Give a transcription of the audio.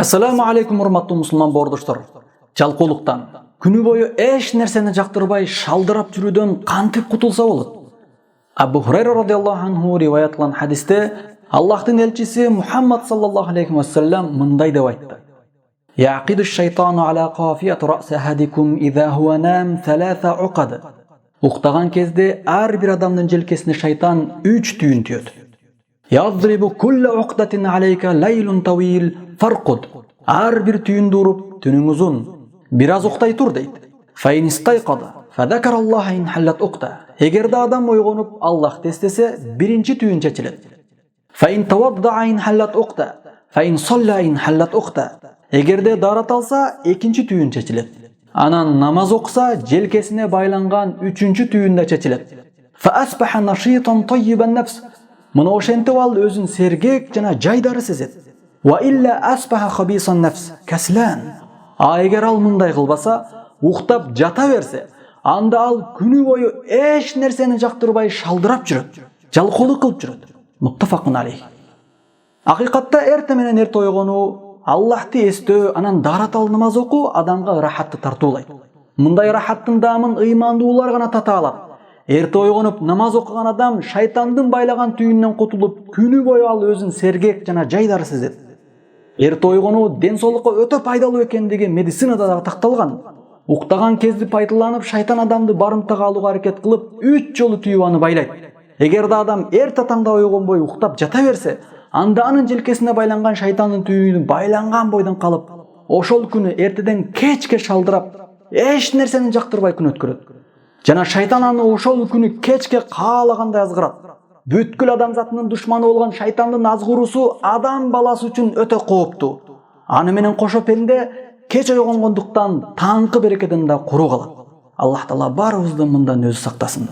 Assalamu alaikum урматтуу мусулман боордоштор. Жалкоолуктан күнү бою эч нерсени жактырбай шалдырап жүрүүдөн кантип кутулса болот? Абу Хурайра радиаллаху анху риваят кылган хадисте Аллахтын элчиси Мухаммад саллаллаху алейхи ва саллям мындай деп айтты: Яқиду шайтану аля қафият раъси ахадикум иза хуа нам саласа уқад. Уктаган кезде ар бир адамдын желкесине шайтан 3 түйүн түйөт. Ядрибу кулла уқдатин алейка лейлун тавил фарқуд. Ар бир түйүндү уруп, түнүң узун, бир аз уктай тур дейт. Фаин истайқада фадакараллаха ин халлат уқда. Эгерде адам ойгонуп Аллахты эстесе, биринчи түйүн чечилет. Фаин тавадда ин халлат уқда. Фаин салла ин халлат уқда. Эгерде дарат алса, экинчи түйүн чечилет. Анан намаз окуса, желкесине байланган үчүнчү түйүн да чечилет. Фа асбаха нашитан таййибан нафс. Мына ошентип ал өзүн сергек жана жайдары сезет. Ва илля асбаха хабисан нафс каслан. А эгер ал мындай кылбаса, уктап жата берсе, анда ал күнү бою эч нерсени жактырбай шалдырап жүрөт, жалкоолук кылып жүрөт. Муттафакун алейх. Акыйкатта эрте менен эрте ойгонуу, Аллахты эстөө, анан даратал намаз окуу адамга рахатты тартуулайт. Мындай рахаттын даамын ыймандуулар гана тата алат. Эрте ойгонуп намаз окуган адам шайтандын байлаган түйүнүнөн кутулуп, күнү бою ал өзүн сергек жана жайдары сезет. Эрте ойгонуу ден соолукка өтө пайдалуу экендиги медицинада да такталган. Уктаган кезде пайдаланып, шайтан адамды барымтага алууга аракет кылып, 3 жолу түйүп аны байлайт. Эгерде адам эрте таңда ойгонбой уктап жата берсе, анда анын желкесине байланган шайтандын түйүнү байланган бойдон калып, ошол күнү эртеден кечке шалдырап, эч нерсени жактырбай күн өткөрөт. Жана шайтан аны ошол күнү кечке каалагандай азгырат. Бүткүл адамзатынын душманы болгон шайтандын азгыруусу адам баласы үчүн өтө кооптуу. Аны менен кошо пенде кеч ойгонгондуктан таңкы берекеден да куру калат. Аллах Таала баарыбызды мындан өзү сактасын.